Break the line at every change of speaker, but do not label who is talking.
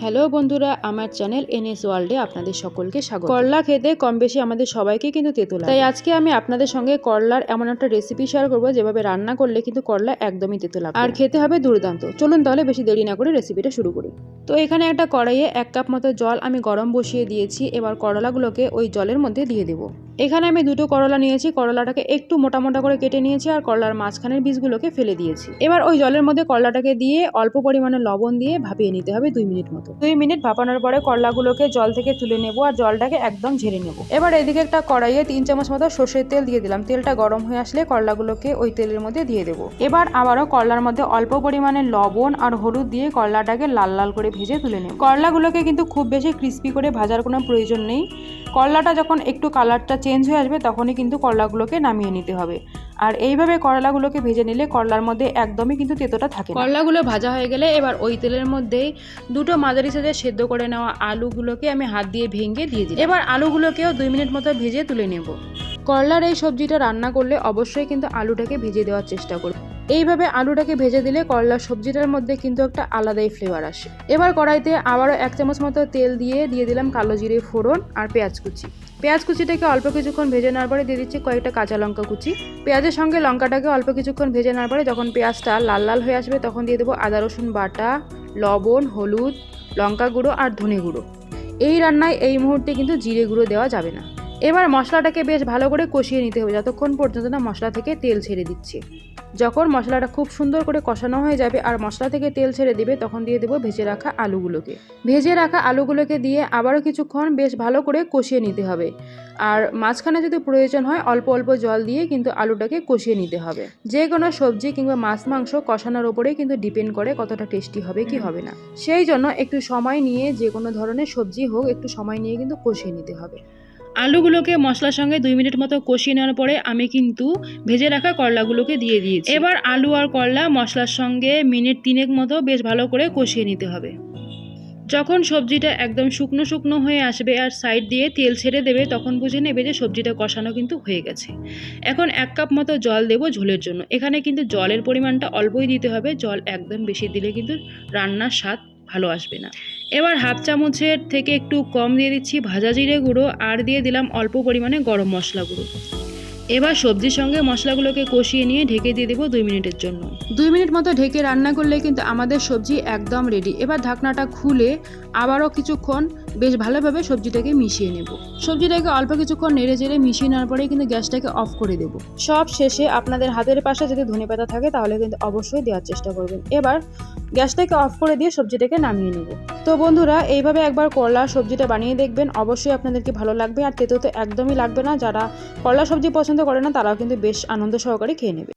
Hello বন্ধুরা, আমার channel NS ওয়ার্ল্ডে আপনাদের সকলকে স্বাগত। করলা খেতে কম বেশি আমাদের সবাইকে কিন্তু তেতো লাগে, তাই আজকে আমি আপনাদের সঙ্গে করলার এমন একটা রেসিপি শেয়ার করবো যেভাবে রান্না করলে কিন্তু করলা একদমই তেতো লাগে আর খেতে হবে দুর্দান্ত। চলুন তাহলে বেশি দেরি না করে রেসিপিটা শুরু করি। তো এখানে একটা কড়াইয়ে 1 কাপ মতো জল আমি গরম বসিয়ে দিয়েছি। এবার করলাগুলোকে ওই জলের মধ্যে দিয়ে দেবো। এখানে আমি দুটো করলা নিয়েছি, করলাটাকে একটু মোটা মোটা করে কেটে নিয়েছি আর করলার মাঝখানের বীজগুলোকে ফেলে দিয়েছি। এবার ওই জলের মধ্যে করলাটাকে দিয়ে অল্প পরিমাণে লবণ দিয়ে ভাপিয়ে নিতে হবে 2 মিনিট মতো। 2 মিনিট ভাপানোর পরে করলাগুলোকে জল থেকে তুলে নেব আর জলটাকে একদম ঝেড়ে নেব। এবার এদিকে একটা কড়াইয়ে 3 চামচ মতো সর্ষের তেল দিয়ে দিলাম। তেলটা গরম হয়ে আসলে করলাগুলোকে ওই তেলের মধ্যে দিয়ে দেব। এবার আবারও করলার মধ্যে অল্প পরিমাণে লবণ আর হলুদ দিয়ে করলাটাকে লাল লাল করে ভেজে তুলে নেব। করলাগুলোকে কিন্তু খুব বেশি ক্রিস্পি করে ভাজার কোনো প্রয়োজন নেই। করলাটা যখন একটু কালারটা চেঞ্জ হয়ে আসবে তখনই কিন্তু করলাগুলোকে নামিয়ে নিতে হবে। আর এইভাবে করলাগুলোকে ভেজে নিলে করলার মধ্যে একদমই কিন্তু তেতোটা থাকে না। করলাগুলো ভাজা হয়ে গেলে এবার ওই তেলের মধ্যেই দুটো মাঝারি সাইজের সেদ্ধ করে নেওয়া আলুগুলোকে আমি হাত দিয়ে ভেঙে দিয়ে দিই। এবার আলুগুলোকেও 2 মিনিট মতো ভেজে তুলে নেব। করলার এই সবজিটা রান্না করলে অবশ্যই কিন্তু আলুটাকে ভেজে দেওয়ার চেষ্টা করব। এইভাবে আলুটাকে ভেজে দিলে করলার সবজিটার মধ্যে কিন্তু একটা আলাদাই ফ্লেভার আসে। এবার কড়াইতে আবারও 1 চামচ মতো তেল দিয়ে দিলাম কালো জিরে ফোড়ন আর পেঁয়াজ কুচি। পেঁয়াজ কুচিটাকে অল্প কিছুক্ষণ ভেজে নেওয়ার পরে দিয়ে দিচ্ছি কয়েকটা কাঁচা লঙ্কা কুচি। পেঁয়াজের সঙ্গে লঙ্কাটাকে অল্প কিছুক্ষণ ভেজে নেওয়ার পরে যখন পেঁয়াজটা লাল লাল হয়ে আসবে তখন দিয়ে দেবো আদা রসুন বাটা, লবণ, হলুদ, লঙ্কা গুঁড়ো আর ধনে গুঁড়ো। এই রান্নায় এই মুহূর্তে কিন্তু জিরে গুঁড়ো দেওয়া যাবে না। এবার মশলাটাকে বেশ ভালো করে কষিয়ে নিতে হবে যতক্ষণ পর্যন্ত না মশলা থেকে তেল ছেড়ে দিচ্ছে। যখন মশলাটা খুব সুন্দর করে কষানো হয়ে যাবে আর মশলা থেকে তেল ছেড়ে দিবে তখন দিয়ে দেবো ভেজে রাখা আলুগুলোকে দিয়ে আবারও কিছুক্ষণ বেশ ভালো করে কষিয়ে নিতে হবে। আর মাঝখানে যদি প্রয়োজন হয় অল্প অল্প জল দিয়ে কিন্তু আলুটাকে কষিয়ে নিতে হবে। যে কোনো সবজি কিংবা মাছ মাংস কষানোর ওপরেই কিন্তু ডিপেন্ড করে কতটা টেস্টি হবে কি হবে না। সেই জন্য একটু সময় নিয়ে যে কোনো ধরনের সবজি হোক একটু সময় নিয়ে কিন্তু কষিয়ে নিতে হবে। আলুগুলোকে মশলার সঙ্গে 2 মিনিট মতো কষিয়ে নেওয়ার পরে আমি কিন্তু ভেজে রাখা করলাগুলোকে দিয়ে দিয়েছি। এবার আলু আর করলা মশলার সঙ্গে মিনিট 3 মতো বেশ ভালো করে কষিয়ে নিতে হবে। যখন সবজিটা একদম শুকনো শুকনো হয়ে আসবে আর সাইড দিয়ে তেল ছেড়ে দেবে তখন বুঝে নেবে যে সবজিটা কষানো কিন্তু হয়ে গেছে। এখন 1 কাপ মতো জল দেবো ঝোলের জন্য। এখানে কিন্তু জলের পরিমাণটা অল্পই দিতে হবে, জল একদম বেশি দিলে কিন্তু রান্নার স্বাদ ভালো আসবে না। এবার হাফ চামচের থেকে একটু কম দিয়ে দিচ্ছি ভাজা জিরে গুঁড়ো আর দিয়ে দিলাম অল্প পরিমাণে গরম মশলা গুঁড়ো। এবার সবজির সঙ্গে মশলাগুলোকে কষিয়ে নিয়ে ঢেকে দিয়ে দেবো 2 মিনিটের জন্য। 2 মিনিট মতো ঢেকে রান্না করলে কিন্তু আমাদের সবজি একদম রেডি। এবার ঢাকনাটা খুলে আবারও কিছুক্ষণ বেশ ভালোভাবে সবজিটাকে মিশিয়ে নেব। সবজিটাকে অল্প কিছুক্ষণ নেড়ে চেড়ে মিশিয়ে নেওয়ার পরে কিন্তু গ্যাসটাকে অফ করে দেবো। সব শেষে আপনাদের হাতের পাশে যদি ধনেপাতা থাকে তাহলে কিন্তু অবশ্যই দেওয়ার চেষ্টা করবেন। এবার গ্যাসটাকে অফ করে দিয়ে সবজিটাকে নামিয়ে নেব। তো বন্ধুরা, এইভাবে একবার করলা সবজিটা বানিয়ে দেখবেন, অবশ্যই আপনাদেরকে ভালো লাগবে আর তেতো তো একদমই লাগবে না। যারা করলা সবজি পছন্দ করে না তারাও কিন্তু বেশ আনন্দ সহকারে খেয়ে নেবে।